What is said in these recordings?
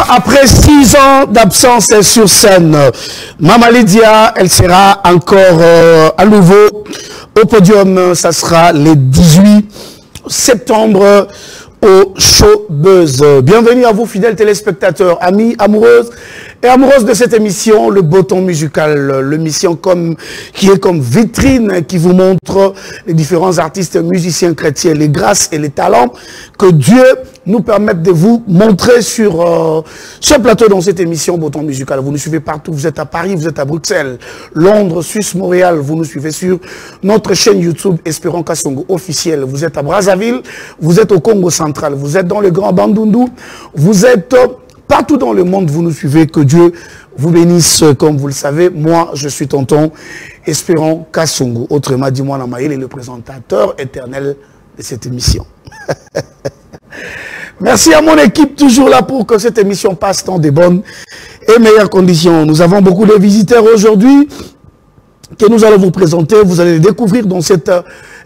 Après 6 ans d'absence sur scène, Mama Lydia, elle sera encore à nouveau au podium. Ça sera le 18 septembre au Showbuzz. Bienvenue à vous, fidèles téléspectateurs, amis, amoureuses et amoureuses de cette émission, le Botton Musical, l'émission qui est comme vitrine, qui vous montre les différents artistes, musiciens chrétiens, les grâces et les talents que Dieu nous permette de vous montrer sur ce plateau dans cette émission Botton Musical. Vous nous suivez partout, vous êtes à Paris, vous êtes à Bruxelles, Londres, Suisse, Montréal, vous nous suivez sur notre chaîne YouTube Espérons Kassongo officielle, vous êtes à Brazzaville, vous êtes au Congo central, vous êtes dans le Grand Bandundu, vous êtes partout dans le monde, vous nous suivez, que Dieu vous bénisse. Comme vous le savez, moi je suis tonton Espérons Kassongo, autrement dit, moi Namaïl est le présentateur éternel de cette émission. Merci à mon équipe, toujours là pour que cette émission passe dans de bonnes et meilleures conditions. Nous avons beaucoup de visiteurs aujourd'hui que nous allons vous présenter. Vous allez les découvrir dans cette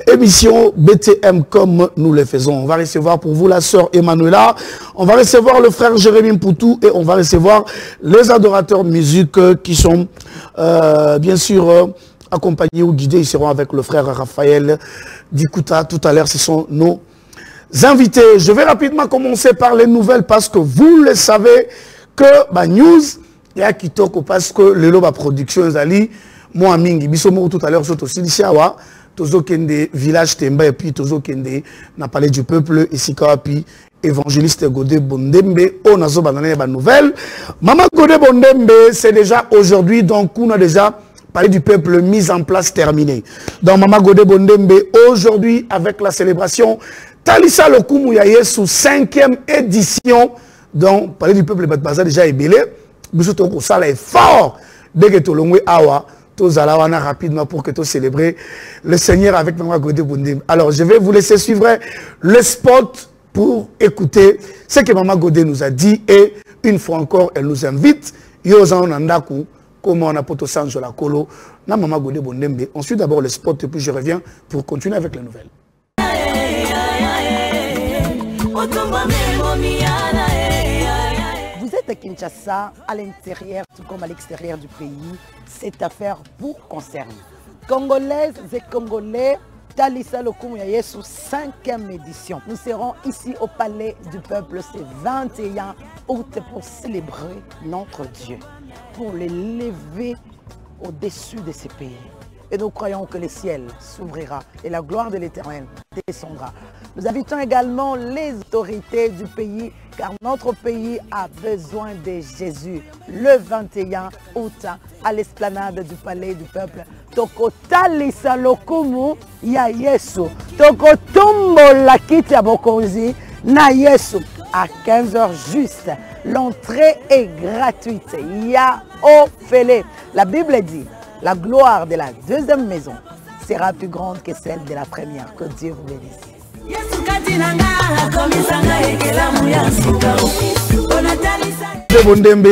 émission BTM comme nous le faisons. On va recevoir pour vous la sœur Emmanuela, on va recevoir le frère Jérémy Mpoutou et on va recevoir les adorateurs musique qui sont bien sûr accompagnés ou guidés. Ils seront avec le frère Raphaël Dikuta. Tout à l'heure, ce sont nos invités. Je vais rapidement commencer par les nouvelles parce que vous le savez que news il y a qui toque parce que le loba production zali moi mingi bisomo tout à l'heure surtout Silishawa tozo kende village Temba et puis tozo kende na palais du peuple ici puis évangéliste Godé Bondembe on a zo banane ba nouvelle maman Godé Bondembe c'est déjà aujourd'hui, donc on a déjà parlé du peuple mise en place terminée. Donc maman Godé Bondembe aujourd'hui avec la célébration Talisa Lokumu Yaye sous 5e édition. Donc, parler du peuple Batbaza déjà est belé. Bisous ton ça est fort. Dès que tu l'as awa, tous alawana rapidement pour que tu célébrer le Seigneur avec Maman Godé Bondembe. Alors, je vais vous laisser suivre le spot pour écouter ce que Maman Godé nous a dit et une fois encore, elle nous invite. Yozan Nandaku, comment on a poto Sanjo la Kolo, na Maman Godé Bondembe. Ensuite, d'abord le spot et puis je reviens pour continuer avec les nouvelles. Vous êtes à Kinshasa, à l'intérieur tout comme à l'extérieur du pays. Cette affaire vous concerne. Congolaises et Congolais, Talisa Lokumu Yaye sous 5e édition. Nous serons ici au Palais du Peuple ce 21 août pour célébrer notre Dieu, pour l'élever au-dessus de ces pays. Et nous croyons que le ciel s'ouvrira et la gloire de l'Éternel descendra. Nous invitons également les autorités du pays, car notre pays a besoin de Jésus. Le 21 août, à l'esplanade du Palais du Peuple, Toko Talisa Lokumu ya Yesu, Toko Tombo la kiti ya bokonzi na Yesu. À 15h juste, l'entrée est gratuite. Ya ofele. La Bible dit, la gloire de la deuxième maison sera plus grande que celle de la première. Que Dieu vous bénisse.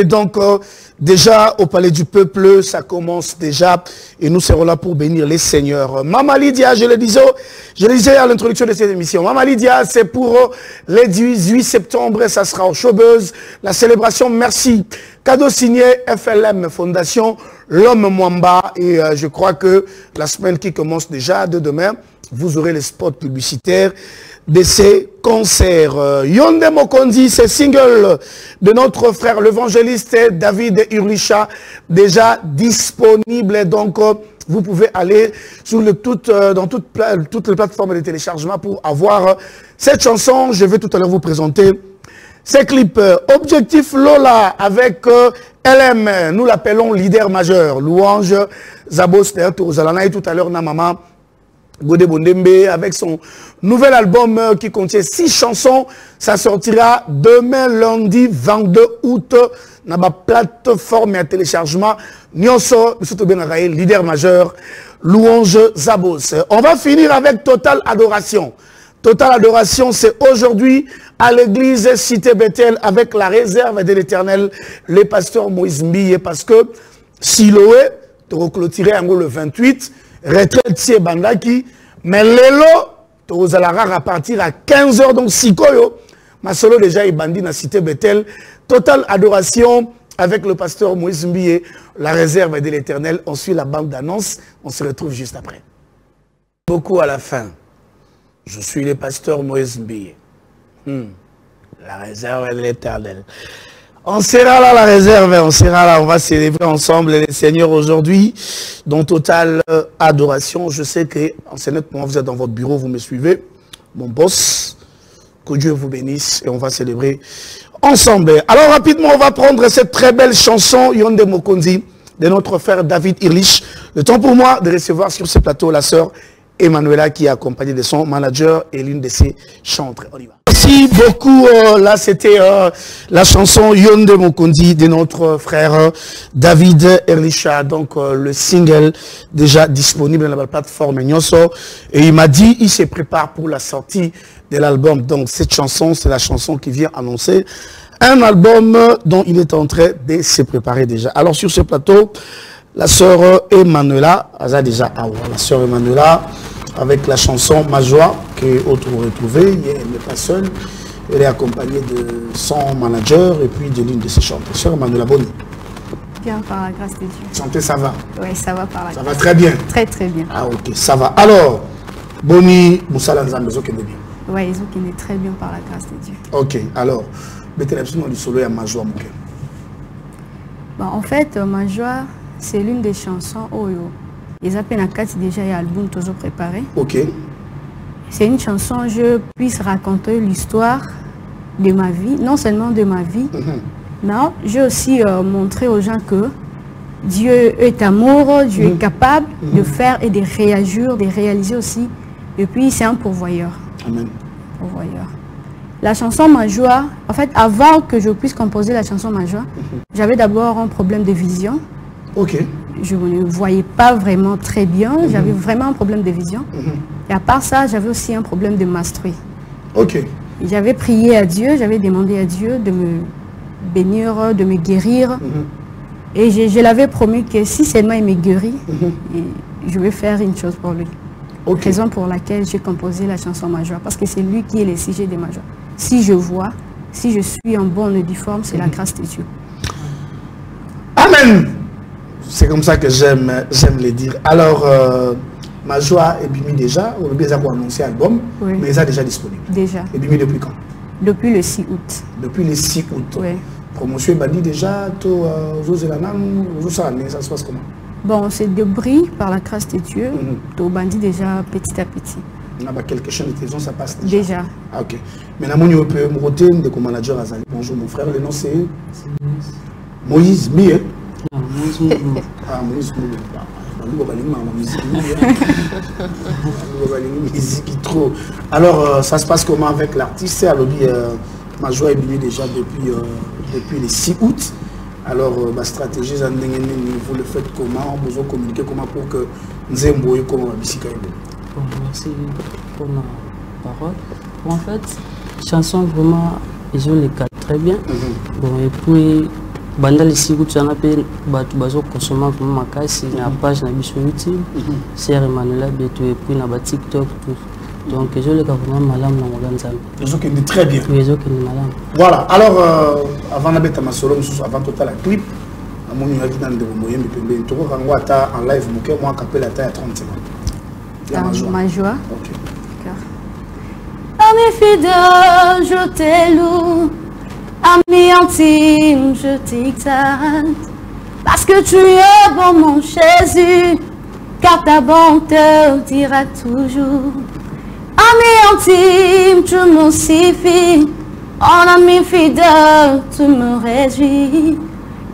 Donc déjà au Palais du Peuple, ça commence déjà et nous serons là pour bénir les seigneurs. Mama Lydia, je le disais à l'introduction de cette émission, Mama Lydia, c'est pour le 18 septembre, ça sera au Showbuzz, la célébration, merci. Cadeau signé FLM Fondation, l'homme Mwamba, et je crois que la semaine qui commence déjà de demain, vous aurez les spots publicitaires de ces concerts. Yonde Mokondi, c'est single de notre frère l'évangéliste David Urlicha, déjà disponible. Donc, vous pouvez aller sur dans toutes les plateformes de téléchargement pour avoir cette chanson. Je vais tout à l'heure vous présenter ces clips. Objectif Lola avec LM, nous l'appelons leader majeur. Louange Zabos, Zalana et tout à l'heure Namama Godé Bondembe avec son nouvel album qui contient 6 chansons. Ça sortira demain lundi 22 août dans ma plateforme à téléchargement. Nyonso, leader majeur, Louange Zabos. On va finir avec Total Adoration. Total Adoration, c'est aujourd'hui à l'église Cité Bethel avec la réserve de l'Éternel, les pasteurs Moïse Mbiye, parce que Siloé, tu vas clôturer le 28, retraite c'est Bandaki, mais l'élo, tu vas à partir à 15h, donc Sikoyo, ma solo déjà est bandit dans Cité Bethel, totale adoration avec le pasteur Moïse Mbié, la réserve de l'Éternel. On suit la bande d'annonce. On se retrouve juste après. Beaucoup à la fin. Je suis le pasteur Moïse Mbié. La réserve de l'Éternel. On sera là, la réserve, on sera là, on va célébrer ensemble les Seigneurs aujourd'hui, dans totale adoration. Je sais que, en ce moment, vous êtes dans votre bureau, vous me suivez, mon boss, que Dieu vous bénisse et on va célébrer ensemble. Alors rapidement, on va prendre cette très belle chanson, Yonde Mokondi, de notre frère David Irlich. Le temps pour moi de recevoir sur ce plateau la sœur Emmanuela qui est accompagnée de son manager et l'une de ses chantres. On y va. Merci beaucoup. Là, c'était la chanson Yonde Mokondi de notre frère David Erlicha. Donc, le single déjà disponible dans la plateforme Nyoso. Et il m'a dit, il se prépare pour la sortie de l'album. Donc, cette chanson, c'est la chanson qui vient annoncer un album dont il est en train de se préparer déjà. Alors, sur ce plateau, la sœur Emmanuela, la sœur Emmanuela, avec la chanson Ma Joie, que vous retrouvez, elle n'est pas seule, elle est accompagnée de son manager et puis de l'une de ses chanteurs. Sœur Emmanuela Boni. Bien, par la grâce de Dieu. Chanter, ça va? Oui, ça va par la grâce. Ça va très bien? Très, très bien. Ah, ok, ça va. Alors, Boni, Moussala Nzambe, qui est bien? Oui, ils ont très bien par la grâce de Dieu. Ok, alors, mettez-le du solo et à Ma Joie, mon cœur. Bon, en fait, Ma Joie, c'est l'une des chansons Oyo. Ils appellent un cas déjà un album toujours préparé. Ok. C'est une chanson, je puisse raconter l'histoire de ma vie, non seulement de ma vie, mais j'ai aussi montré aux gens que Dieu est amour, Dieu est capable de faire et de réagir, de réaliser aussi. Et puis c'est un pourvoyeur. Amen. Pourvoyeur. La chanson Ma Joie, en fait, avant que je puisse composer la chanson Ma Joie, j'avais d'abord un problème de vision. Ok. Je ne voyais pas vraiment très bien, j'avais vraiment un problème de vision. Et à part ça, j'avais aussi un problème de masterie. Ok. J'avais prié à Dieu, j'avais demandé à Dieu de me bénir, de me guérir. Et je l'avais promis que si seulement il me guérit, je vais faire une chose pour lui. Okay. Raison pour laquelle j'ai composé la chanson Ma Joie, parce que c'est lui qui est le sujet de Ma Joie. Si je vois, si je suis en bonne et due forme, c'est la grâce de Dieu. Amen. C'est comme ça que j'aime le dire. Alors, Ma Joie est bimi déjà, on a déjà annoncé l'album, oui. Mais il est déjà disponible. Déjà. Et bimi depuis quand? Depuis le 6 août. Depuis le 6 août. Oui. Promotion est bandit déjà, ça se passe comment? Bon, c'est de bris par la grâce de Dieu, tout bandit déjà petit à petit. On a quelque chose de saison, ça passe déjà. Déjà. Ah, ok. Maintenant, on peut me roter de comme manager à Zali. Bonjour mon frère, le nom c'est Moïse Mie. Ah, Moïse Mie. Alors, ça se passe comment avec l'artiste? Alors, Ma Joie est venue déjà depuis le 6 août. Alors, la stratégie, vous le faites comment? Vous communiquez comment pour que nous ayons comment la musique? Merci pour ma parole. En fait, chanson vraiment, ils ont les cadres très bien. Bon, et puis, pendant les 6 août, j'en ai fait bazo consommer vraiment ma casse, na page na sur YouTube, Sœur Emmanuela Beto et puis na TikTok tout. Donc je le vraiment malam na moganzam. Les autres qui très bien. Les autres qui malam. Voilà. Alors avant la bête ma solo, avant total la clip, à mon niveau dans de moyen mais pembe, tu vois quand en live mon moi capé la taille à 30 secondes. Ma Joie. OK. Ami fidèle, je te loue. Ami intime, je t'exalte. Parce que tu es bon mon Jésus, car ta bonté dira toujours. Ami intime, tu m'en suffis. En ami fidèle, tu me réjouis.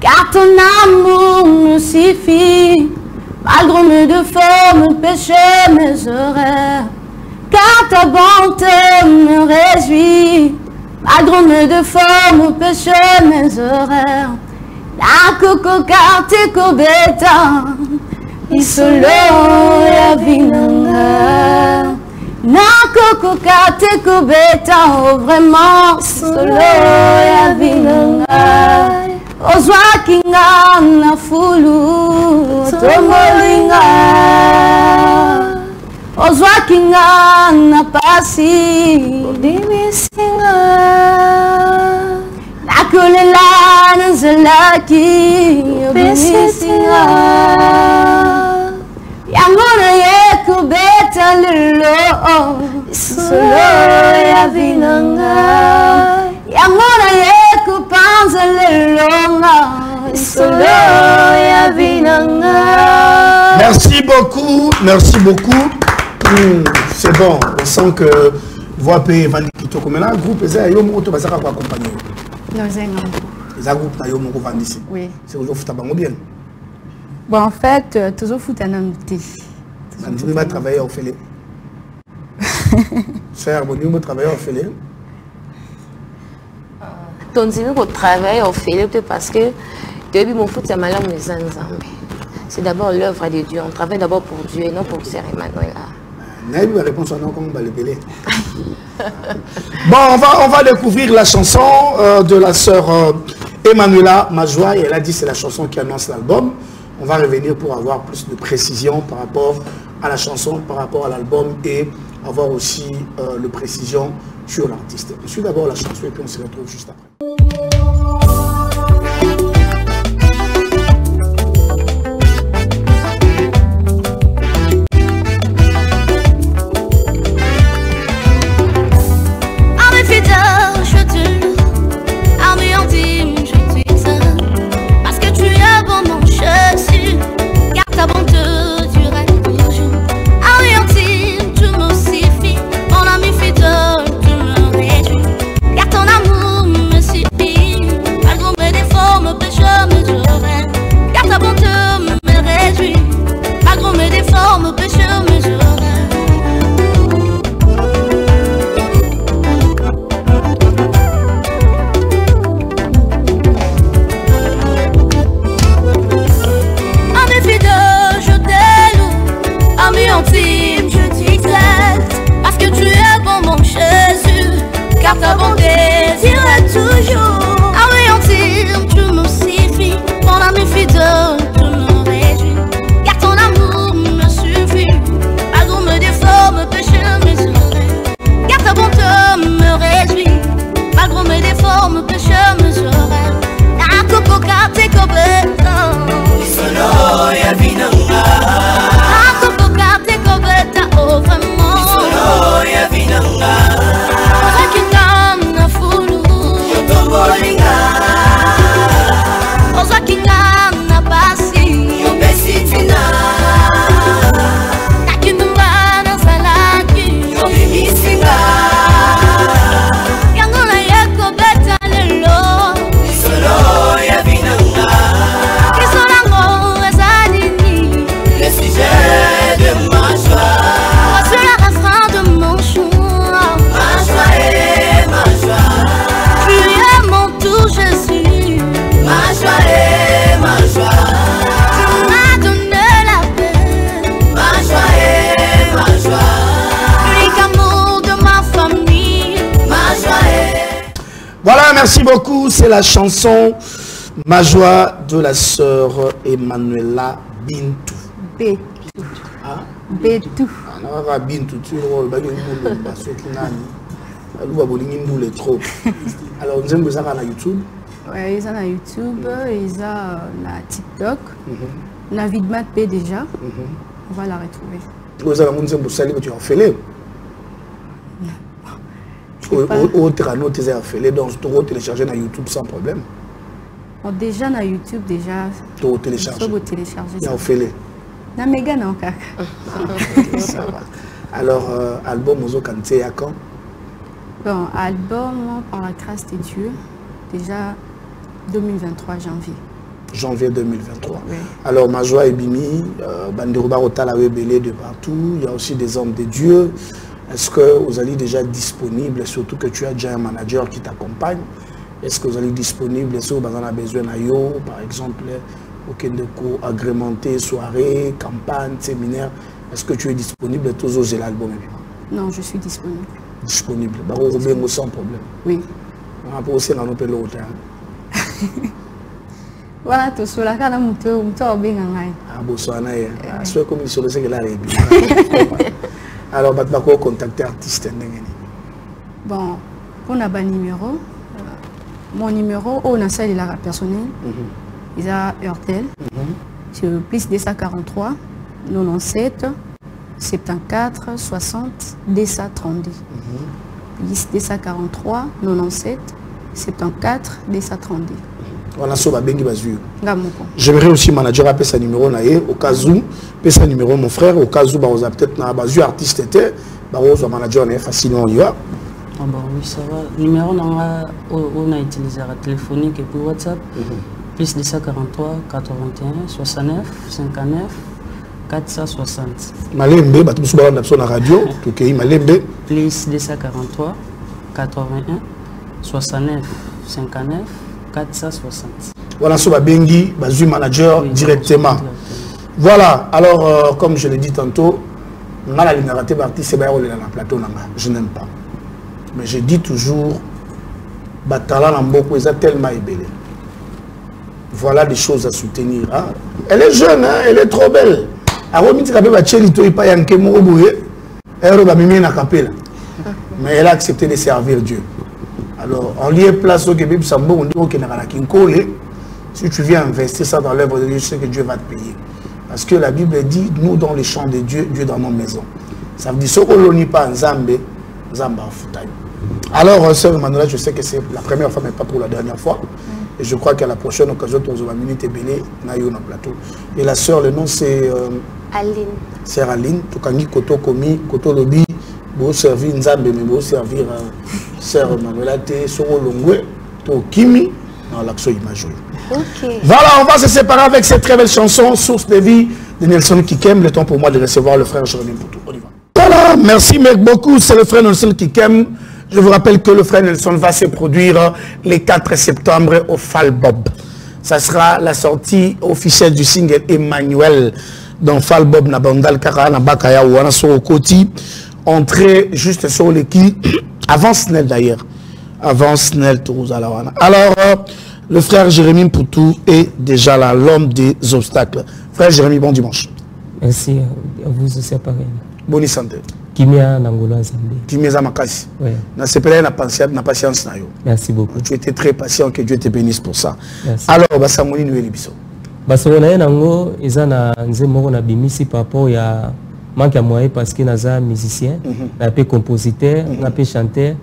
Car ton amour me suffit. Malgré mes défauts, mes péchés, mes erreurs. Car ta bonté me réjouit. Malgré mes défauts, mes péchés, mes erreurs. La coco carte cobeta. Isolo ya vinanga. Na coco carte cobeta. Oh vraiment, solo ya vinanga. Ozwa kinga na fulu. Tomolinga. Ozwa kinga na pasi. Dimisinga. Na nakolela nazalaki obisinga yango naye kobeta lelo solo ya vinanga yango naye kopanza lelo solo ya vinanga. Merci beaucoup, merci beaucoup. C'est bon, on sent que voix paye Vandikito comme là groupe ça yo moko to basaka ko accompagner. Non, c'est un groupe. Les groupes na yo moko Vandisi. Oui. C'est aujourd'hui foot bango bien. Bon en fait toujours foot un invité. On va travailler au Félé. Cher bon nous travailler au Félé. Ton zimi ko travailler au Félé parce que depuis mon foot c'est malin mais c'est d'abord l'œuvre de Dieu. On travaille d'abord pour Dieu et non pour Sœur Emmanuel. La réponse non comment on va le péler. Bon, on va découvrir la chanson de la sœur Emmanuela Majoie. Et elle a dit c'est la chanson qui annonce l'album. On va revenir pour avoir plus de précision par rapport à la chanson, par rapport à l'album et avoir aussi le précision sur l'artiste. Je suis d'abord la chanson et puis on se retrouve juste après. Ta bonté durera toujours. Ah oui, intime, tu me suffis. Mon ami fidèle, tu me réduis. Car ton amour me suffit. Malgré mes défauts, mes péchés, mes erreurs. Car ta bonté me réduit. Malgré mes défauts, mes péchés, mes erreurs. Intime, je t'exalte parce que tu es bon mon Jésus, car ta bonté dira toujours. Ah oui, intime, tu me suffis, mon ami fidèle, tu me réjouis, car ton amour me suffit, malgré mes défauts, mes péchés, mes erreurs, car ta bonté me réjouit, malgré mes défauts, mes péchés, mes erreurs. La coco carte cobetan, solo ya vinanga. Oh vraiment solo ya vinanga Ozakingana fulu Yotombolinga Ozakingana basi Yobesitina Takindumbana salaki Yobimisinga Yangona yeko beta lelo Solo ya vinanga Kisolango ezanini Le sujet de ma joie. Voilà, merci beaucoup. C'est la chanson Ma joie de la sœur Emmanuela Bintou. Betou. Ah? Betou. Ah, Bintou, tu vois, trop. Alors, nous avons ça sur YouTube. Oui, ils sont sur YouTube, ils sont sur TikTok. On a Vidmat P déjà. On va la retrouver. Vous avez tu as fait donc tu peux télécharger sur YouTube sans problème. Déjà sur YouTube, déjà. Tu peux télécharger. Tu as fait. Na méga non kaka. Ça va. Alors, album Ozo Kanté à quand? Bon, album par la grâce de Dieu, déjà 2023 janvier. Janvier 2023. Oui. Alors, Ma joie et Bimi, Banderouba Rotala Webele de partout. Il y a aussi des hommes de Dieu. Est-ce que vous allez déjà disponible, surtout que tu as déjà un manager qui t'accompagne? Est-ce que vous allez disponible, est-ce que vous avez besoin de par exemple, aucun de cours agrémenté, soirée, campagne, séminaire? Est-ce que tu es disponible tous aux l'album? Non, je suis disponible. Disponible, sans problème. Oui. On a pas aussi dans nos pelotes. Voilà, tout cela, quand on a bien. Ah, Botswana, c'est comme il se le sait que là, alors, je vais contacter l'artiste. Bon, on a un numéro Mon numéro, on a celle de la personnelle. Ils ont Airtel. C'est plus 243 97 74 60 232. Plus 243 97 74 232. Voilà, ça va bien qui va suivre. Ngamoko. J'aimerais aussi manager appeler sa numéro naé au cas où, appeler sa numéro mon frère au cas où on a peut-être na basu artiste était, bah on manager naé facilement on y va. Ah bah oui, ça va. Numéro on a utilisé la téléphonique et puis WhatsApp. Plus 243 81 69 59 460. Malembe, bah tout ce qu'on a sur la radio, tout qui Malembe. Plus 243 81 69 59 460. Voilà, sur la Bengi, basu manager directement. Voilà, alors comme je l'ai dit tantôt, on a la ligne ratée artiste, c'est bien on est dans le plateau, je n'aime pas. Mais je dis toujours, Batala Namboko est tellement ébélé. Voilà des choses à soutenir. Hein. Elle est jeune, hein? Elle est trop belle. Mais elle a accepté de servir Dieu. Alors, en lieu place au Québec, on dit si tu viens investir ça dans l'œuvre de Dieu, je sais que Dieu va te payer. Parce que la Bible dit, nous dans les champs de Dieu, Dieu dans nos maisons. Ça veut dire, ce qu'on n'est pas en Zambé, Zamba en Foutaï. Alors, sœur Manuela, je sais que c'est la première fois, mais pas pour la dernière fois. Et je crois qu'à la prochaine occasion, tu vas minute et belé, naïo na plateau. Et la sœur, le nom c'est Aline. Sœur Aline, tu kangi koto komi, koto lobi, beau servir Nzambe, mais beau servir sœur Manuela, te soro longwe, to kimi, dans l'action imagée. Ok. Voilà, on va se séparer avec cette très belle chanson, Source de vie de Nelson Kikem. Le temps pour moi de recevoir le frère Jérémie Poutou. On y va. Voilà, merci mec beaucoup, c'est le frère Nelson Kikem. Je vous rappelle que le frère Nelson va se produire le 4 septembre au Falbob. Ça sera la sortie officielle du single Emmanuel dans Falbob Nabandal Kara Nabakaya ou Anasoro Koti. Entrée juste sur l'équipe. Avant Snell d'ailleurs. Avant Snell Tourouzalawana. Alors, le frère Jérémie Poutou est déjà là, l'homme des obstacles. Frère Jérémie, bon dimanche. Merci à vous aussi, pareil. Bonne santé. Kimia Nangola Zambé. Kimia Zamakasi. Oui. Na patience na yo. Merci beaucoup. Tu étais très patient, que Dieu te bénisse pour ça. Merci. Alors, Basamoni Noueli Biso. Basamoni Nango, ils ont un bimisi par rapport à manque à moyen parce qu'il y a un musicien, un peu compositeur, un peu chanteur,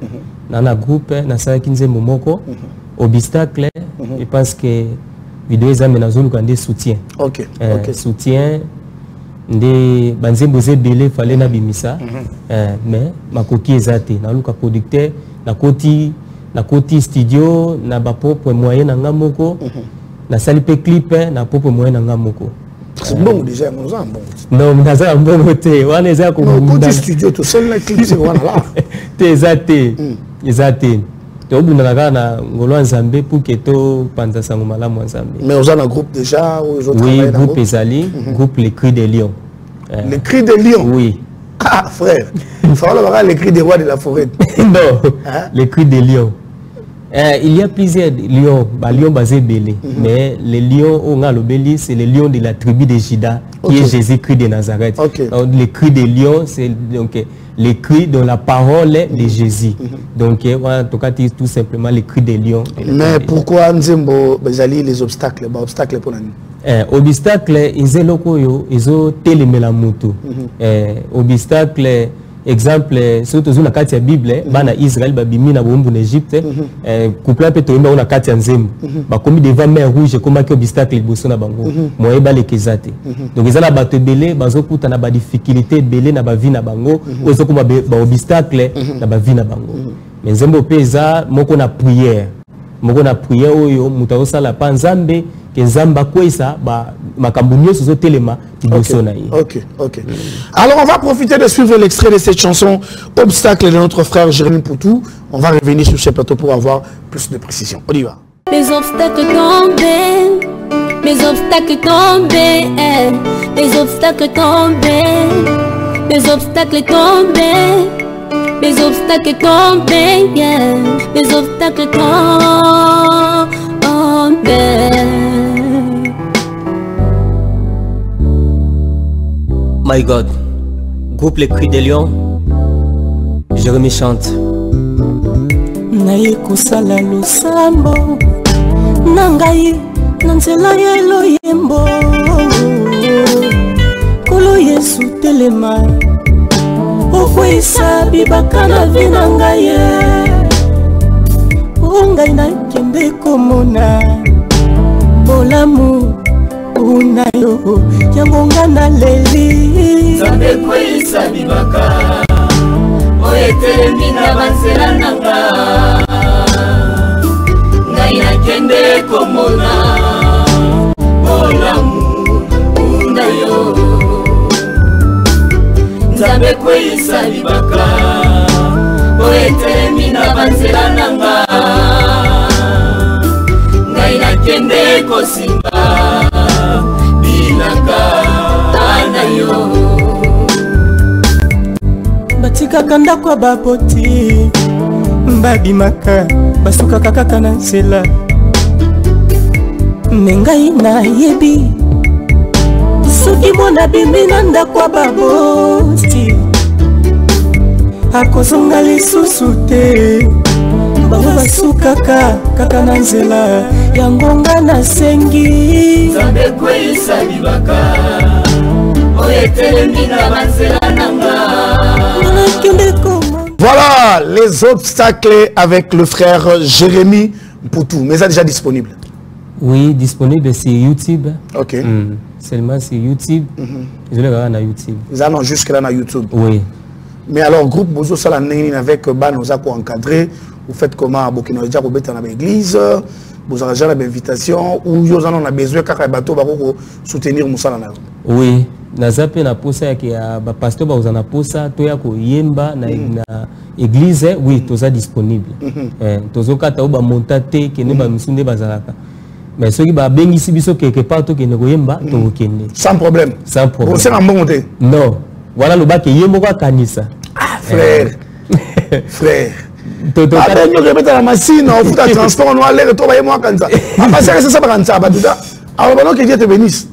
un groupe, un salle qui nous momoko. Obstacle, je pense que vidéo est amenée dans un soutien. Ok. Soutien. Des banzembo zebele fallait na bimisa mais makoki ezate na luka producteur na koti studio na ba propre moyen na ngamoko na sali pe clip na propre moyen na ngamoko c'est bon déjà nous en bon non naza bon côté wana eza ko koti studio tout seul la clip c'est wana là te ezate to bunda na ngolo nzambe pour que to panza sango malamu nzambe mais aux un groupe déjà ou aux autres oui groupe Ezali groupe Les Cris des Lions. Les Cris des Lions. Oui. Ah frère, il faut avoir les cris des rois de la forêt. Non, les Cris des Lions. Il y a plusieurs lions, lions basés belé, mais les lions au Ngalobeli, c'est les lions de la tribu de Juda, qui est Jésus-Christ de Nazareth. Donc, les cris des lions, c'est donc les cris dans la parole de Jésus. Donc, en tout cas, tout simplement les cris des lions. Mais pourquoi Nzembo Bezali les obstacles, obstacles pour nous? Obstacle, ils ont télémé mutu. Obstacle, exemple, surtout dans la Bible, bana Israël babimi na bombu en Égypte, couple peut tomber on a katia nzembo. Ba komi devant mer rouge comme que obstacle liboso na bango. Moye ba lekezate. Donc ils ala bato belé bazo kuta na ba difficulté belé na ba vie na bango, ozo kuma ba obstacle na ba vie na bango. Mais nzembo peza moko na prière. Moko na prière oyo mutazo sala pa nzambe que nzamba kwesa ba makambunyo sozo telema tiboso na yi. OK. Alors on va profiter de suivre l'extrait de cette chanson Obstacle de notre frère Jérémie Poutou. On va revenir sur ce plateau pour avoir plus de précision. On y va. Mes obstacles tombés, mes obstacles tombés, mes obstacles tombés, mes obstacles tombés, mes obstacles tombés, yeah. Mes obstacles tombés. My God, groupe Les Cris des Lions, Jérémie chante. naye kosala losambo na ngai na nzela ya loyembo kolo Yesu telema okwisa bibaka na vi na ngai ngai nakende komona bolamu una yo yango nga na leli Nzambe kwisa bibaka oyetelemi na banzela nanga ngai nakende komona bolamu una yo Nzambe kwisa bibaka oyetelemi na banzela nanga ngai nakende kosimba bilaka na yo batikaka ndako ya baboti babimaka basukaka kaka na nzela me ngai nayebi soki mwana bimi na ndako ya baboti akozonga lisusu te bango basukaka kaka na nzela yango nga nasengi Nzambe kwisa bibaka oyetelemi na banzela nanga nakende koma. Voilà les obstacles avec le frère Jérémy Mpoutou. Mais ça déjà disponible? Oui, disponible sur YouTube. Ok. Seulement sur YouTube. Je le regarde sur YouTube. Ils en ont jusque là sur YouTube. Oui. Mais alors, groupe Bozo Salaneng avec Ban Ozako encadré, vous faites comment? Vous avez déjà dans l'église, vous avez déjà l'invitation, ou vous avez besoin de bateau pour soutenir Moussala? Oui. Nazape na posa ya pasteur ba uzana posa to ya ko yemba na église, oui, tout ça disponible. Tozo kata ba montate ke ne ba misunde bazalaka. Mais ceux qui ba bengi si biso quelque part to ke ne ko yemba to kende. Sans problème. Sans problème. C'est un bon monté. Non. Voilà le ba ke yembo kwa kanisa. Ah frère. Frère. Toto ka nyo répéter la machine, on fout à transport on va aller to ba yemo kanza. On va passer ça ba kanza ba duda. Alors bon que Dieu te bénisse.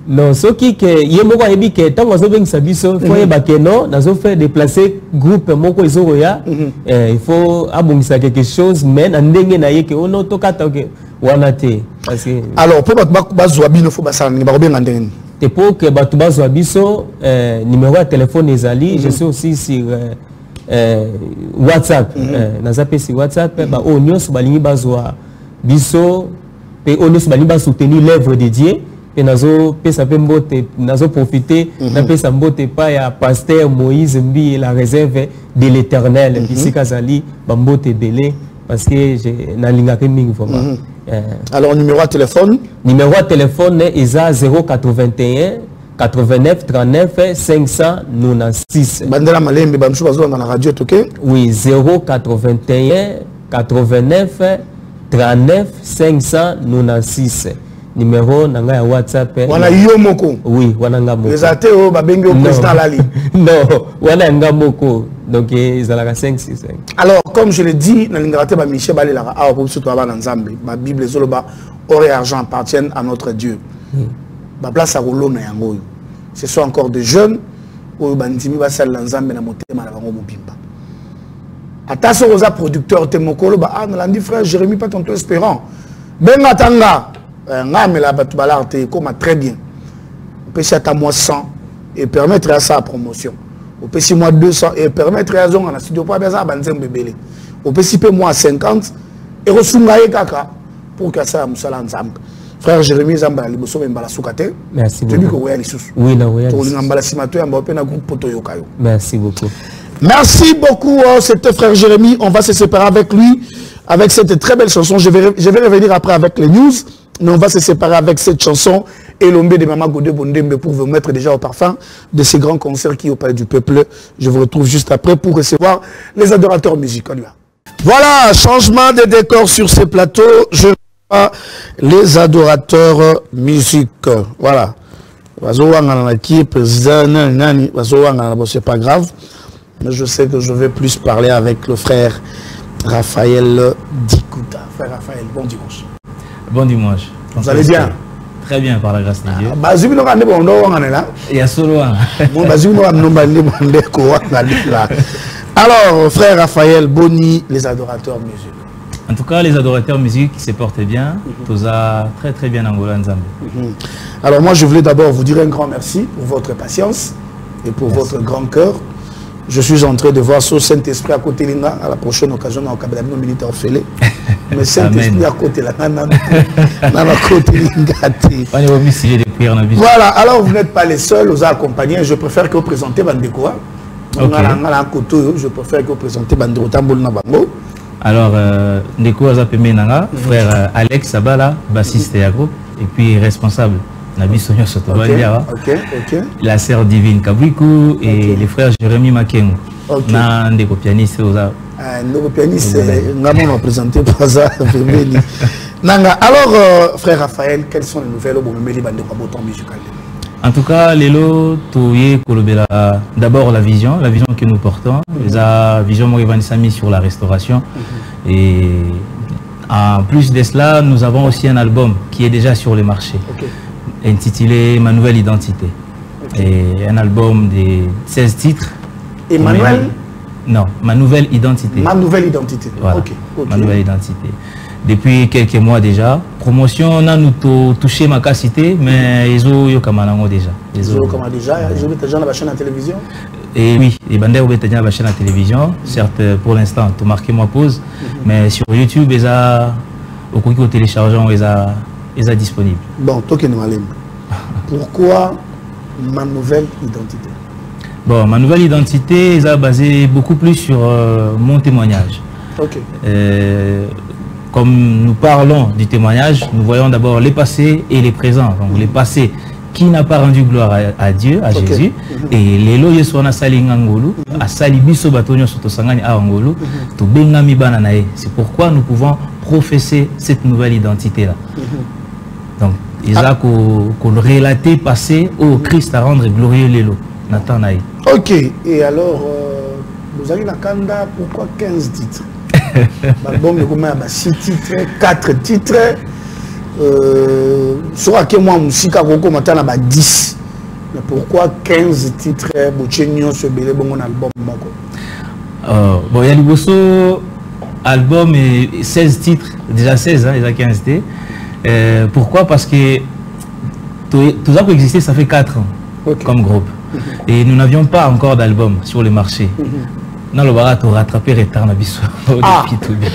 Non, ce qui est yemoko yebi que tant que vous sabiso faut yeba que non, nazo faire déplacer groupe moko izoya, il faut abongisa quelque chose mais ndenge na yeke ono tokata ke wana te parce que alors pour bazwa bino faut basala ni ba kobenga ndenge te pour que batu bazwa biso numéro de téléphone ezali, je suis aussi sur WhatsApp, nazape sur WhatsApp ba onyoso balingi bazwa biso et on va soutenir l'œuvre de Dieu et nazo profiter n'a sa mbote pas ya pasteur Moïse Mbi la réserve de l'Éternel ici Kazali bambote belé parce que j'ai na linga keming vraiment. Alors numéro de téléphone est à 081 89 39 596. Bandela Malembe bamsou bazo dans la radio toké. Oui, 081 89 39 596. Numéro nanga ya WhatsApp. Wana yomoko. Oui, wana ngamoko. Les athées ba bengi au président Lali. Non, wana ngamoko. Donc ils ont la 565. Alors comme je l'ai dit, na lingrate ba Michel Balela a pour surtout ba Nzambe. Ba Bible zoloba or et argent appartiennent à notre Dieu. Ba place à rolo na yango. Ce sont encore des jeunes ou bandimi ba sala Nzambe na motema na bango mobimba. Attention aux producteurs Temokolo, on a dit frère Jérémy, pas ton espérant. Ben Atanga, la comme très bien. On peut à moi 100 et permettre à ça la promotion. On peut si moi 200 et permettre à ça la studio pas besoin de bébé. On peut si moi 50 et ressoumgaye kaka pour que ça musala ensemble. Frère Jérémy Zamba liboso mbala sukate. Merci beaucoup. Oui, na oui. Merci beaucoup. Merci beaucoup, c'était frère Jérémy. On va se séparer avec lui, avec cette très belle chanson. Je vais revenir après avec les news, mais on va se séparer avec cette chanson et l'ombe de Mama Godé Bondembe pour vous mettre déjà au parfum de ces grands concerts qui au Palais du Peuple. Je vous retrouve juste après pour recevoir les adorateurs musicaux. Voilà, changement de décor sur ces plateaux. Je vois les adorateurs musique. Voilà. C'est pas grave. Mais je sais que je vais plus parler avec le frère Raphaël Dikouta. Frère Raphaël, bon dimanche. Bon dimanche. Vous allez bien? Très bien, par la grâce de Dieu. Il y a solo. Alors, frère Raphaël, Boni, les adorateurs musique. En tout cas, les adorateurs musique se portent bien. Tous a très très bien Angola Nzambe. Alors moi, je voulais d'abord vous dire un grand merci pour votre patience et pour votre grand cœur. Je suis en train de voir ce Saint-Esprit à côté de à la prochaine occasion au Cabinament militaire Félé. Mais Saint-Esprit à côté là, voilà, alors vous n'êtes pas les seuls, vous accompagnés. Je préfère que vous présentez Bandekoa. Je préfère que vous présentez Bandeko Tamboul Nabango. Alors, Ndeko Azapeme Nanga, frère Alex Sabala, bassiste et groupe, et puis responsable. Nabi Sonyo Sotobalia, la sœur divine Kabuikou et les frères Jérémy Makengo. Ndeko pianiste Ndeko pianiste, nous présenté par ça. Alors, frère Raphaël, quelles sont les nouvelles au moment de musical? En tout cas, Lelo, d'abord la vision que nous portons, la vision Morivanisami sur la restauration. Et en plus de cela, nous avons aussi un album qui est déjà sur le marché, intitulé Ma Nouvelle Identité. Et un album de 16 titres. Emmanuel? Non, Ma Nouvelle Identité. Ma Nouvelle Identité. Voilà. Ma Nouvelle Identité. Depuis quelques mois déjà, promotion, on a nous touché ma cité, mais ils ont eu comme déjà. Ils ont comme déjà, ils ont déjà la chaîne à la télévision. Et oui, les bandes ont déjà la chaîne à la télévision. Certes, pour l'instant, tu marques moi pause, mais sur YouTube, ils ont au coup de téléchargeant, ils sont disponibles. Bon, toi qui nous allons. Pourquoi Ma Nouvelle Identité? Bon, Ma Nouvelle Identité, ils ont basé beaucoup plus sur mon témoignage. Comme nous parlons du témoignage, nous voyons d'abord les passés et les présents. Donc les passés qui n'a pas rendu gloire à Dieu, à Jésus, et les loyers sont à Salingangolu, à Salibiso Batonio Sotosangani à Angolu, tout Bengami Bananae. C'est pourquoi nous pouvons professer cette nouvelle identité-là. Donc, il y a qu'on relater passé au Christ à rendre glorieux l'élo. Nathan Naï. Ok, et alors, vous avez la Kanda, pourquoi 15 titres? L'album est 6 titres, 4 titres. Soit que moi, musique à 10. Mais pourquoi 15 titres? Ce belé bon album. Bon, il y a le album et 16 titres, déjà 16, hein, il y a 15 titres. Pourquoi? Parce que tout ça peut exister, ça fait 4 ans comme groupe. Et nous n'avions pas encore d'album sur le marché. Non, le barat a rattrapé retard na biso. Depuis tout bien.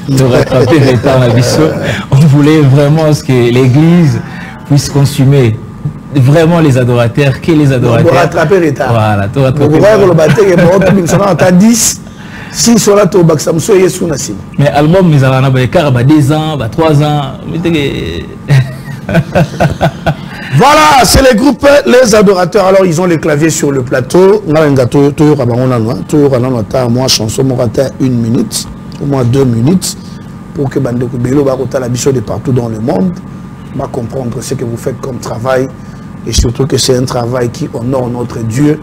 De rattraper retard na biso. On voulait vraiment que l'église puisse consumer vraiment les adorateurs, que les adorateurs. Pour rattraper retard. Voilà, pour rattraper retard. 10. Si cela to baksamso yesu na sim. Mais album nous avons ba écart ba 2 ans, ba 3 ans. Voilà, c'est les groupes, les adorateurs. Alors, ils ont les claviers sur le plateau. Moi, chanson, moi, 1 minute, au moins 2 minutes, pour que Bandeko Bello va la bicho de partout dans le monde, va comprendre ce que vous faites comme travail, et surtout que c'est un travail qui honore notre Dieu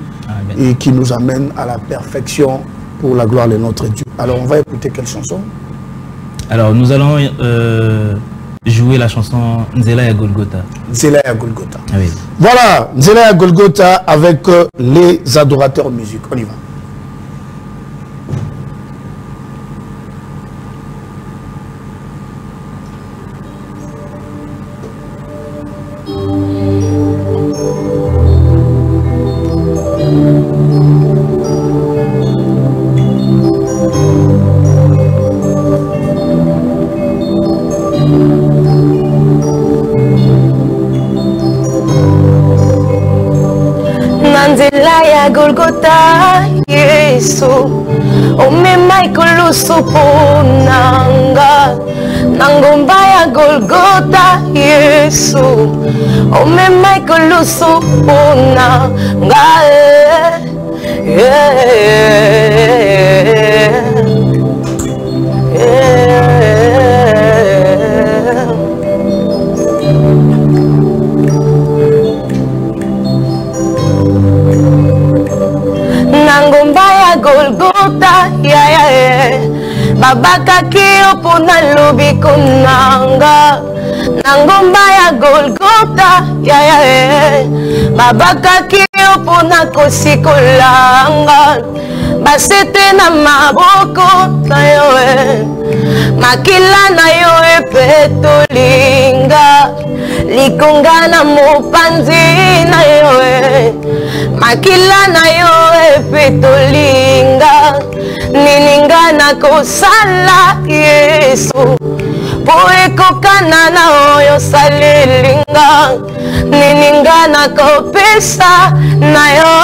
et qui nous amène à la perfection pour la gloire de notre Dieu. Alors, on va écouter quelle chanson? Alors, nous allons jouer la chanson Nzela ya Golgotha. Nzela ya Golgotha. Oui. Voilà, Nzela ya Golgotha avec les adorateurs musique. On y va. Golgotha Yesu omema ikolusu ponanga nangomba ya Golgotha Yesu omema ikolusu ponanga Golgotha, babaka kio pona lobi konanga nangomba ya Golgotha, babaka kio yo pona kosikolanga basete na maboko na yo makila na yo epetolinga likonga na mopanzi na yo makila na yo epetolinga nininga na kosala Yesu po ekokana na oyo salelinga nininga na kopesa na yo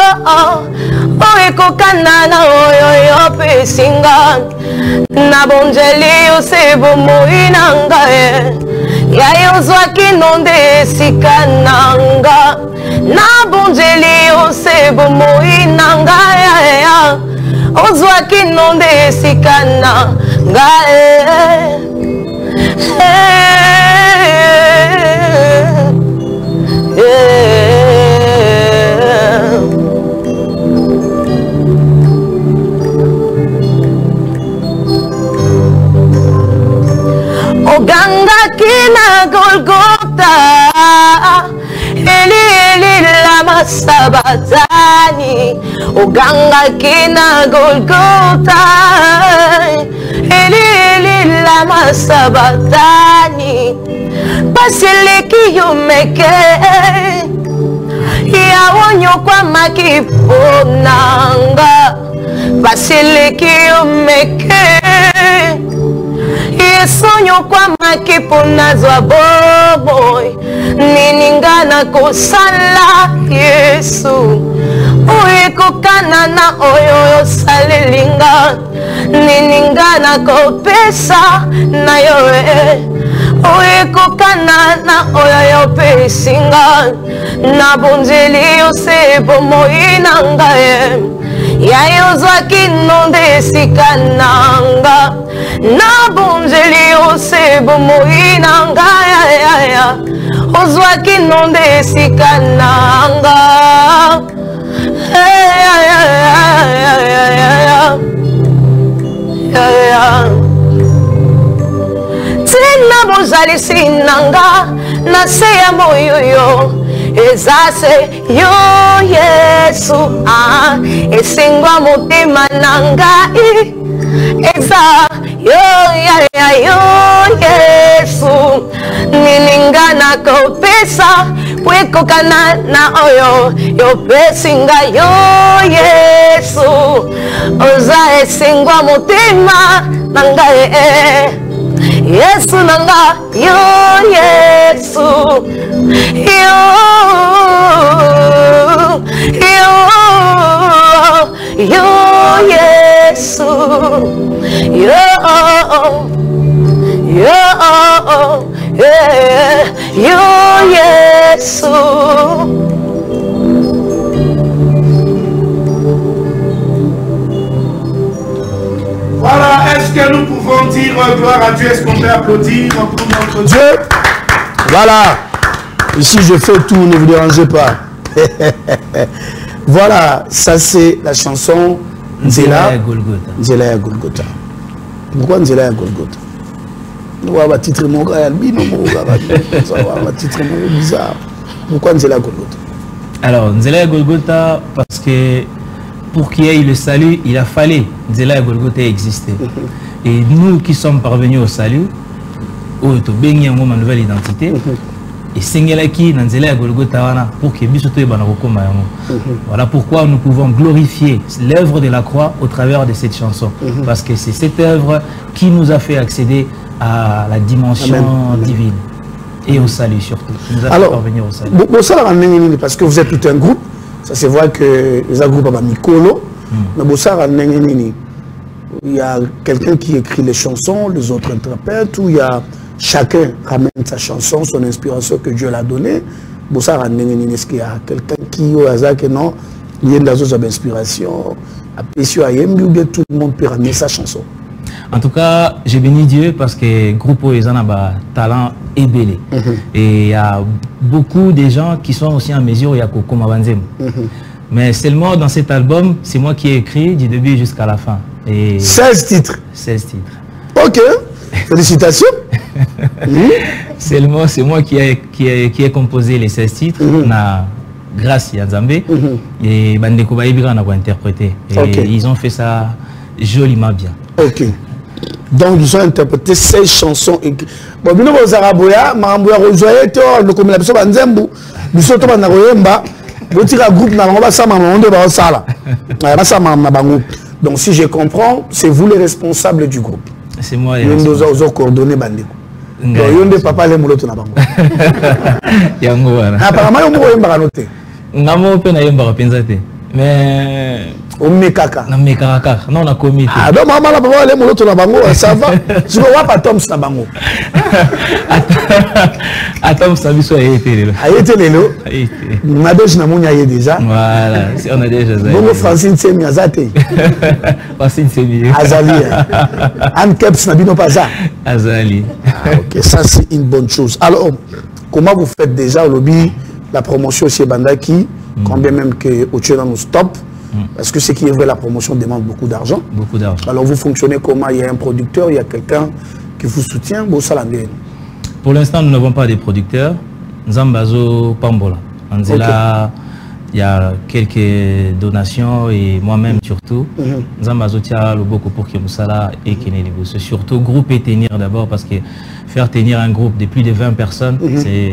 po ekokana na oyo yo pesinga na bonjeli yo se bomoi nanga ya yo zwaki nonde esika nanga na bonjeli yo se bomoi nanga ya ozwaki nonde esika nanga oganga kina Golgota eli lama sabatani oganga kina Golgota eli lama sabatani pasileki yomeke ya wonyo kwa makiponanga pasileki yomeke sonyo kwa makipona zwa boboy niningana kosala Yesu oyekokana na oyo salelinga niningana kopesa na yo oyekokana na oyo pesinga na bonjeli yo se bomoi nanga ya yo zwaki nonde esika nanga na bonjeli yo se bomoi nanga ya ozwaki nonde esika nanga tina bozalisi nanga na se ya moyoyo ezase yo Yesu esengwa motema nangai eza yo Yesu nilingana kopesa pwekokana na oyo yo pesinga yo Yesu oza esengwa motema nangai Yesu nanga yo Yesu yo Yesu yo Yesu. Voilà, est-ce que nous pouvons dire gloire à Dieu? Est-ce qu'on peut applaudir pour notre Dieu? Voilà, ici je fais tout, ne vous dérangez pas. Voilà, ça c'est la chanson Nzela ya Golgotha. Nzela ya Golgotha. Pourquoi Nzela ya Golgotha? Nous avons un titre bizarre. Pourquoi Nzela ya Golgotha? Alors, Nzela ya Golgotha, parce que pour qu'il y ait le salut, il a fallu Nzela ya Golgotha exister. Et nous qui sommes parvenus au salut, au Tobenghi en ma nouvelle identité, et Sengelaki Nzela ya Golgotha pour que Bisoto et Banaroko Mayango. Voilà pourquoi nous pouvons glorifier l'œuvre de la croix au travers de cette chanson. Parce que c'est cette œuvre qui nous a fait accéder à la dimension divine et au salut surtout. Qui nous a fait parvenir au salut. Parce que vous êtes tout un groupe, ça se voit que les groupes à Mikolo, il y a quelqu'un qui écrit les chansons, les autres interprètent, ou il y a chacun ramène sa chanson, son inspiration que Dieu l'a donnée. Est-ce qu'il y a quelqu'un qui au hasard que non, il y a une inspiration, tout le monde peut ramener sa chanson. En tout cas, j'ai béni Dieu parce que le groupe a talent et belé. Et il y a beaucoup de gens qui sont aussi en mesure de Koko Mabanzem. Mais seulement dans cet album, c'est moi qui ai écrit du début jusqu'à la fin. Et 16 titres. 16 titres. Ok, félicitations. Seulement, c'est moi qui ai composé les 16 titres. grâce à Nzambe et bandeko baibira na ko interpréter et ils ont fait ça joliment bien. OK. Donc ils ont interprété 16 chansons. Bon bino bo zaraboya mambo ya rojoye to le comme la biso banzembu biso to bana koyemba botira groupe na bango ba sama monde ba sala. Ba sama na bango. Donc si je comprends, c'est vous les responsables du groupe. C'est moi les responsables. Nous avons coordonné bandeko. Donc yonde papa le moloto na bango. Yango wana. Apparemment yo mo yemba noté. Ngamo pe na yemba penza te. Mais au mekaka. Na mekaka. Non na comité. Ah donc maman la papa le moloto na bango, ça va. Tu vois pas Tom na bango. Attends, ça biso a été là. A été lelo. Na déjà na monya yé déjà. Voilà, on a déjà ça. Bongo Francine Semi azate. Francine Semi. Azali. Anne Keps na bino pas ça. Azali. OK, ça c'est une bonne chose. Alors, comment vous faites déjà au lobby la promotion chez Bandaki, combien même que Ochoa nous stoppe? Parce que ce qui est vrai, la promotion demande beaucoup d'argent. Beaucoup d'argent. Alors vous fonctionnez comment? Il y a un producteur, il y a quelqu'un qui vous soutient. Pour l'instant, nous n'avons pas de producteurs. Nzambazo Pambola. Anzela, il y a quelques donations et moi-même surtout. Nzambazo tia le beaucoup pour que Moussala et Keneli. Surtout groupe et tenir d'abord parce que faire tenir un groupe de plus de 20 personnes,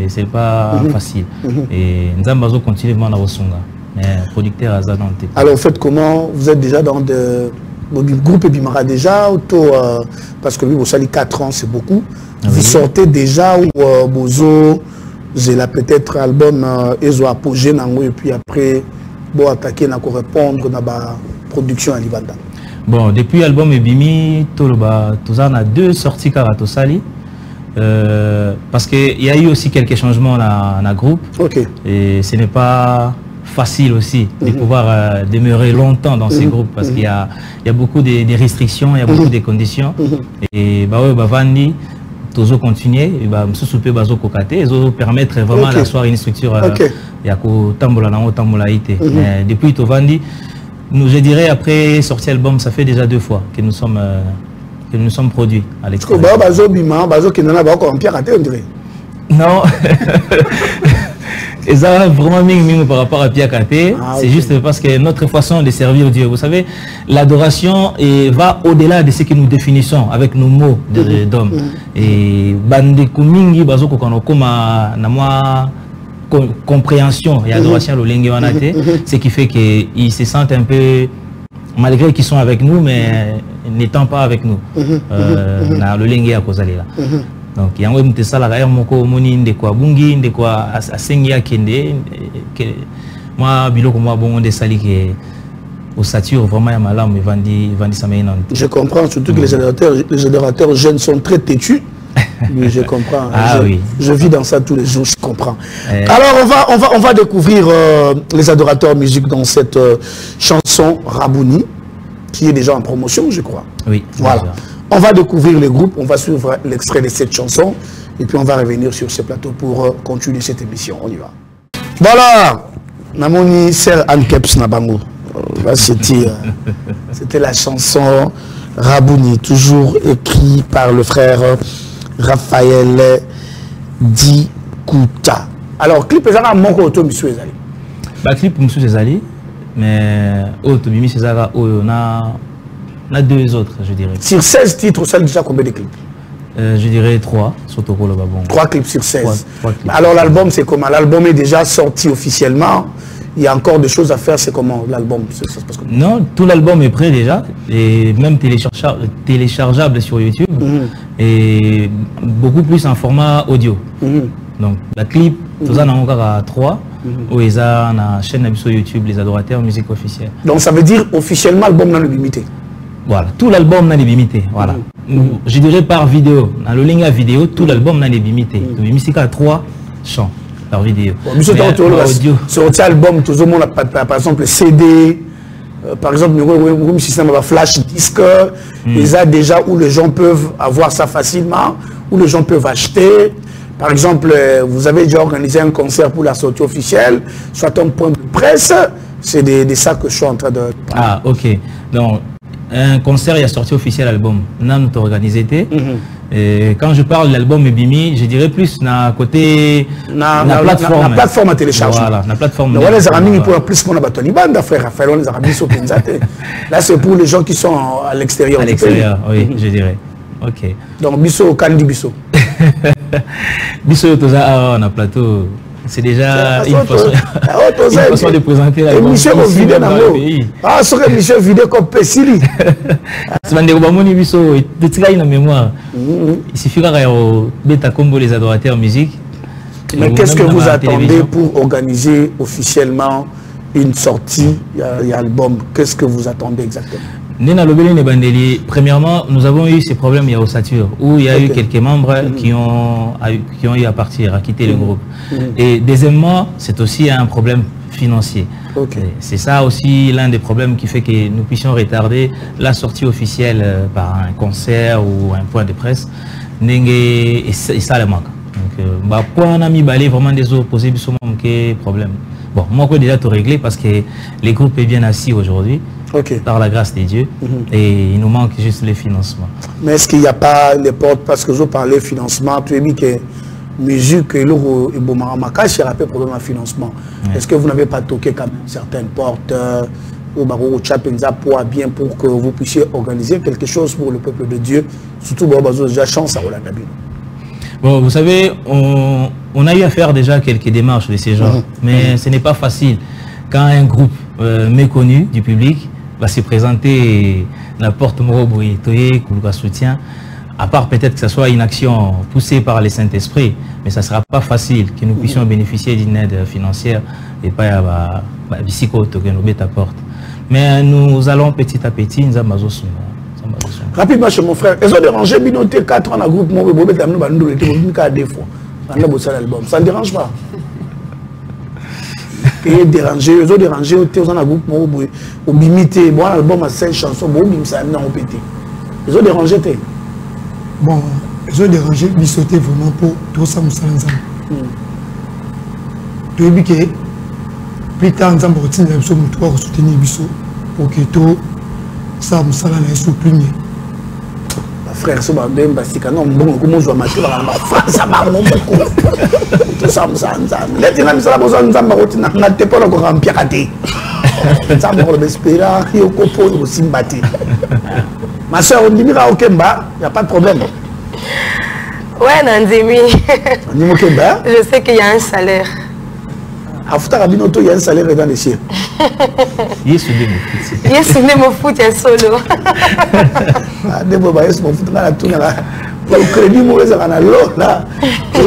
c'est pas facile. Et Nzambazo continue à Rosunga. Mais producteur à Zanante. Alors, en fait, comment vous êtes déjà dans le groupe Ebimara déjà parce que lui, vous salez 4 ans, c'est beaucoup. Vous sortez déjà ou Bozo, j'ai là peut-être album Ezo apogé et puis après, bon, attaquer, n'a qu'à répondre dans la production à Livanda. Bon, depuis l'album Ebimi, tout ça, on a 2 sorties Karato Sali. Parce qu'il y a eu aussi quelques changements dans le groupe. Et ce n'est pas facile aussi de pouvoir demeurer longtemps dans ces groupes parce qu'il y a beaucoup de restrictions, il y a beaucoup de conditions. Et bah ouais, bah Vandi, toujours continuer, et bah monsieur Soupé bazo kokate, ils vont permettre vraiment d'asseoir une structure. Il y a ko tambola na tambola ité. Depuis Tovandi, nous je dirais après sorti album, ça fait déjà 2 fois que nous sommes produits à l'extérieur. Bah bazo bima, bazo qui n'en a pas encore en pierre à terre, on dirait. Non. Et ça vraiment ming par rapport à Pia Kate, c'est juste parce que notre façon de servir Dieu, vous savez, l'adoration va au-delà de ce que nous définissons avec nos mots d'homme. Et bande kumingi bazoko kanokoma na moi compréhension et adoration le lingue wanate, ce qui fait qu'ils se sentent un peu malgré qu'ils sont avec nous mais n'étant pas avec nous. Na le lingue à cause là. Donc il y a un peu de ça là, moko moni de quoi bungi de quoi asengia kende moi biloko moi bon de sali que au sature vraiment ya malam vandi ça maintenant. Je comprends surtout que les adorateurs jeunes sont très têtus. Oui, je comprends. Je vis dans ça tous les jours, je comprends. Alors on va découvrir les adorateurs musique dans cette chanson Rabouni qui est déjà en promotion, je crois. Oui. Voilà. Déjà. On va découvrir les groupes, on va suivre l'extrait de cette chanson et puis on va revenir sur ce plateau pour continuer cette émission. On y va. Voilà, Namoni Ser Ankeps Nabango. C'était la chanson Rabouni, toujours écrit par le frère Raphaël Dikouta. Alors, clip est un manque auto, monsieur Ezali. Bah, clip, monsieur Ezali, mais auto, monsieur Ezali, on a 2 autres, je dirais. Sur 16 titres, ça déjà combien de clips? Je dirais 3, surtout pour le babon. 3 clips sur 16. 3 clips. Alors l'album, c'est comment? L'album est déjà sorti officiellement. Il y a encore des choses à faire, c'est comment l'album? Non, tout l'album est prêt déjà, et même téléchargeable sur YouTube, et beaucoup plus en format audio. Donc la clip, tout ça, on a encore 3. Où ils ont la chaîne sur YouTube, les adorateurs musique officielle. Donc ça veut dire officiellement l'album n'a limité. Voilà, tout l'album n'a limité. Voilà. Je dirais par vidéo. Dans le ligne à vidéo, tout l'album n'a limité. La musique a 3 chants par vidéo. Sur cet album, tout le monde a par exemple CD, par exemple, le système flash disque, ils ont déjà où les gens peuvent avoir ça facilement, où les gens peuvent acheter. Par exemple, vous avez déjà organisé un concert pour la sortie officielle, soit un point de presse, c'est de ça que je suis en train de parler. Ah, ok. Donc, un concert, il y a sorti officiel album. Nous avons organisé. Et quand je parle de l'album Bimi, je dirais plus na côté la plateforme à téléchargement. Voilà, la plateforme. Les amis pour plus mon abatoni bande frère Raphaël on les a mis sur Pinzate. Là c'est pour les gens qui sont à l'extérieur. À l'extérieur, oui, je dirais. OK. Donc biso Kandi biso. Biso toza on a plateau. C'est déjà une façon de présenter la émission vidéo dans le pays. Ah, sur émission vidéo comme Pessili. C'est un déroulement biso de tirer une mémoire. Il suffira de bêta combo les adorateurs musique. Mais qu'est-ce que vous attendez pour organiser officiellement une sortie d'album? Qu'est-ce que vous attendez exactement? Premièrement, nous avons eu ces problèmes il y a Ossature, où il y a eu quelques membres qui ont eu à partir, à quitter le groupe. Et deuxièmement, c'est aussi un problème financier. C'est ça aussi l'un des problèmes qui fait que nous puissions retarder la sortie officielle par un concert ou un point de presse. Et ça le manque. Donc, pour un ami balé, vraiment des opposés, c'est problème. Bon, moi, je peux déjà tout régler parce que les groupes est bien assis aujourd'hui. Par la grâce de Dieu, et il nous manque juste les financements. Mais est-ce qu'il n'y a pas les portes, parce que vous parlez financement, tu as dit que musique et il y a un problème de financement. Est-ce que vous n'avez pas toqué quand même certaines portes au barreau pour bien pour que vous puissiez organiser quelque chose pour le peuple de Dieu, surtout pour déjà chance à Hollande. Bon, vous savez, on a eu à faire déjà quelques démarches de ces genres, mais ce n'est pas facile quand un groupe méconnu du public va se présenter la porte Moroboui, Toye, Koulouka soutien, à part peut-être que ce soit une action poussée par le Saint-Esprit, mais ça ne sera pas facile que nous puissions bénéficier d'une aide financière et pas à ta porte. Mais nous allons petit à petit, nous allons. Rapidement chez mon frère, ils ont dérangé Binoté 4 ans dans le groupe Moroboui, ça ne dérange pas. Et déranger, ils ont dérangé au groupe au bimité, bon album à 5 chansons, bon bim ça a pété. Ils ont dérangé. Bon, ils ont dérangé, ils sautaient vraiment pour tout ça, tu as vu que plus tard, nous avons soutenir Bisso pour que tout ça, nous allons plus mieux. Frère, c'est un peu bastique. Non, bon, comment je vais marcher dans la France, ça m'a mon beaucoup. Tout ça, les dynamiques, ça va besoin de nous n'avons pas encore en piraté. Ça m'a espéré, il y a un copo aussi battu. Ma soeur, on dit, il n'y a pas de problème. Ouais, Nandimi. Je sais qu'il y a un salaire. À Foutarabino, il y a un salaire dans les cieux. Il y a mon foot, il y a solo. Le crédit mauvais à la là. Il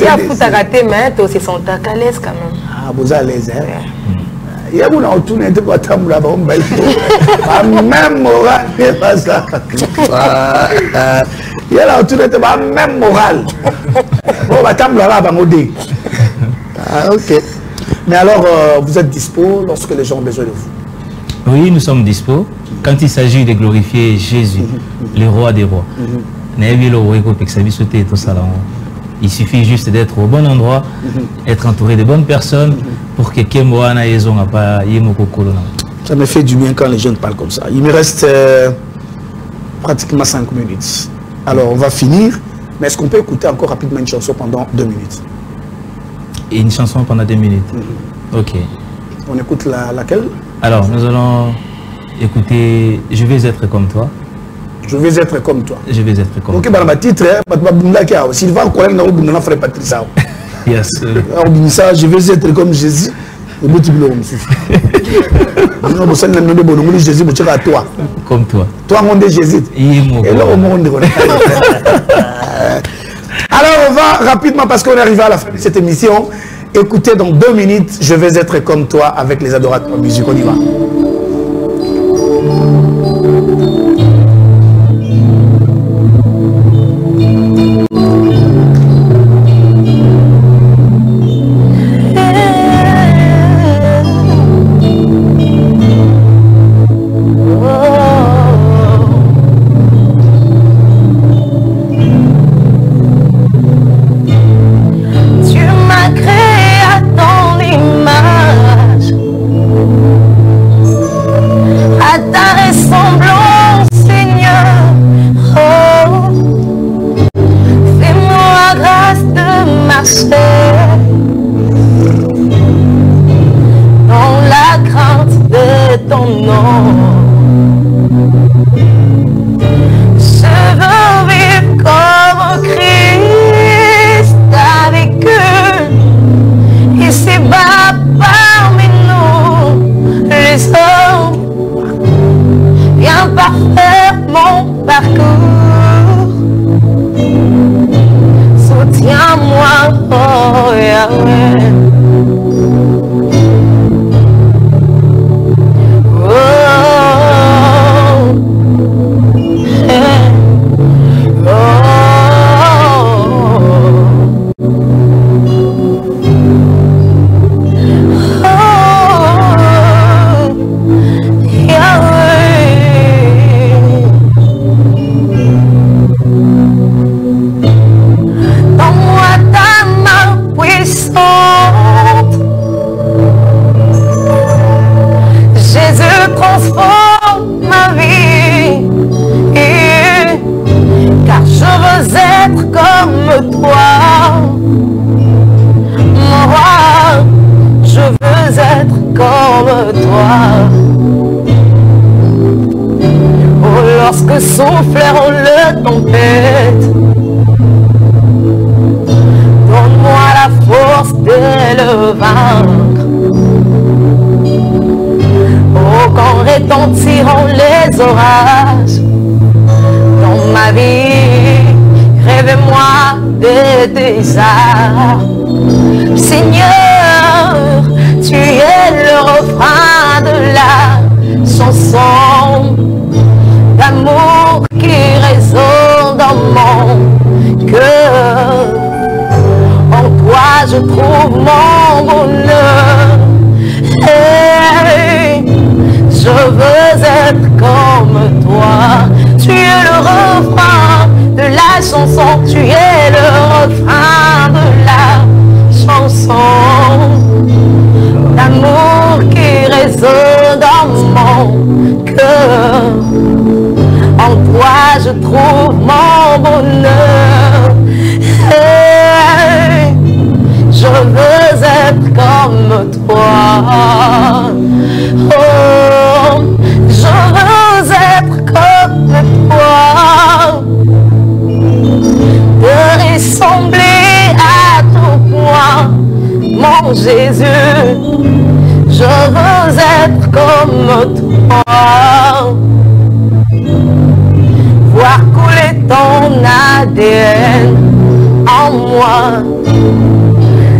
y a foot à rater, mais tu es son tac à l'aise quand même. Ah, vous allez l'aise, hein? Il y a un autre tourné de Guatemala là-bas, même moral, pas ça. Il y a un tourné de même moral. On va t'amener là-bas, ok. Mais alors, vous êtes dispo lorsque les gens ont besoin de vous? Oui, nous sommes dispo. Quand il s'agit de glorifier Jésus, le roi des rois. Il suffit juste d'être au bon endroit, être entouré de bonnes personnes pour que Kemoana Yezon n'a pas Yemoko Kolona. Ça me fait du bien quand les jeunes parlent comme ça. Il me reste pratiquement 5 minutes. Alors, on va finir. Mais est-ce qu'on peut écouter encore rapidement une chanson pendant 2 minutes? Et une chanson pendant 2 minutes. Ok. On écoute laquelle? Alors, nous allons écouter Je vais être comme toi. Je vais être comme toi. Je vais être comme toi. Ok, bah, titre, Sylvain Colin n'a pas frère Patricia. Yes. Je vais être comme Jésus. Jésus, toi. Comme toi. Toi, on est Jésus. Et là, on est. Alors, on va rapidement, parce qu'on est arrivé à la fin de cette émission, écoutez dans 2 minutes, Je vais être comme toi avec les adorateurs de musique. On y va. À ta ressemblance. Yahweh. Souffleront le tempête. Donne-moi la force de le vaincre. Oh, quand retentiront les orages dans ma vie, rêvez-moi de tes arts. Seigneur, tu es le refrain de la chanson d'amour qui résonne dans mon cœur. En toi je trouve mon bonheur. Hey, je veux être comme toi. Tu es le refrain de la chanson. Tu es le refrain de la chanson d'amour qui résonne dans mon cœur. En toi je trouve mon bonheur. Hey, je veux être comme toi. Oh, je veux être comme toi. De ressembler à tout point, mon Jésus. Je veux être comme toi. Voir couler ton ADN en moi.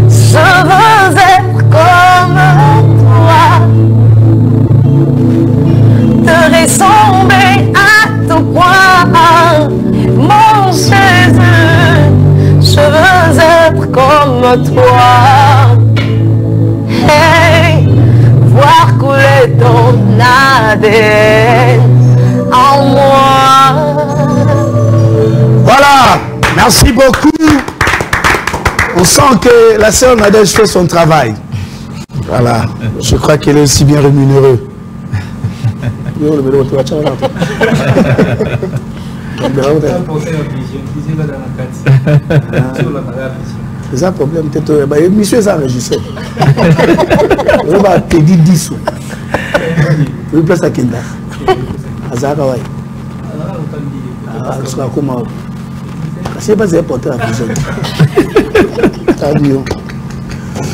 Je veux être comme toi. Te ressembler à tout point, mon Jésus. Je veux être comme toi. Hey, voir couler ton ADN en moi. Voilà, merci beaucoup. On sent que la sœur Nadège fait son travail. Voilà, je crois qu'elle est aussi bien rémunérée. C'est ça le problème, peut-être. Monsieur, ça enregistré. On va te dire 10 ou. Oui, place à Kenda. Azaka, ouais. C'est comment. C'est pas important la prison.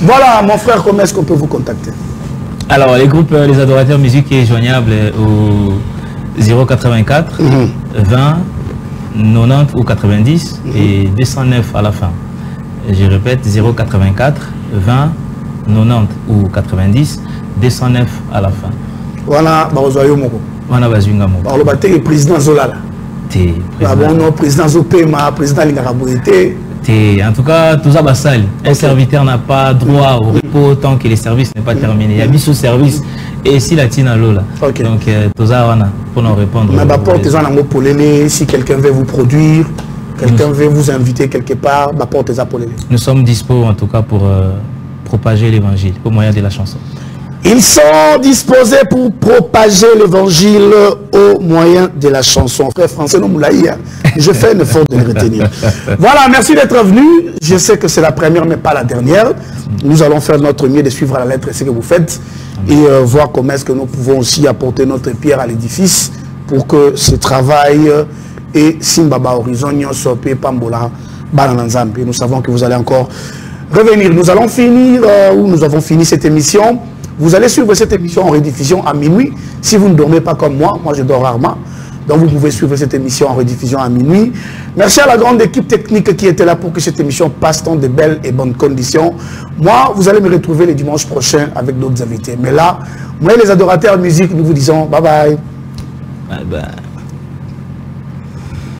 Voilà, mon frère, comment est-ce qu'on peut vous contacter? Alors, les groupes Les Adorateurs Musique est joignable au 084 20 90 ou 90 et 209 à la fin. Je répète, 084 20 90 ou 90 209 à la fin. Voilà, Voilà, Bazungamo. Le président Zolala. Président Zopema, président Lingarabouete. En tout cas, tout ça, un serviteur n'a pas droit au repos tant que le service n'est pas terminé. Il y a mis sous service et si la tina lola. Donc, tout ça, pour nous répondre. Si quelqu'un veut vous produire, quelqu'un veut vous inviter quelque part, nous sommes dispo en tout cas pour propager l'évangile au moyen de la chanson. Ils sont disposés pour propager l'évangile au moyen de la chanson. Frère Français Moulaïa, je fais un effort de le retenir. Voilà, merci d'être venu. Je sais que c'est la première, mais pas la dernière. Nous allons faire notre mieux de suivre à la lettre ce que vous faites et voir comment est-ce que nous pouvons aussi apporter notre pierre à l'édifice pour que ce travail et Simbaba Horizon Nyosopé Pambola Balananzambe. Nous savons que vous allez encore revenir. Nous allons finir, ou nous avons fini cette émission. Vous allez suivre cette émission en rediffusion à minuit. Si vous ne dormez pas comme moi je dors rarement. Donc vous pouvez suivre cette émission en rediffusion à minuit. Merci à la grande équipe technique qui était là pour que cette émission passe dans de belles et bonnes conditions. Moi, vous allez me retrouver le dimanche prochain avec d'autres invités. Mais là, moi et les adorateurs de musique, nous vous disons bye bye. Bye bye.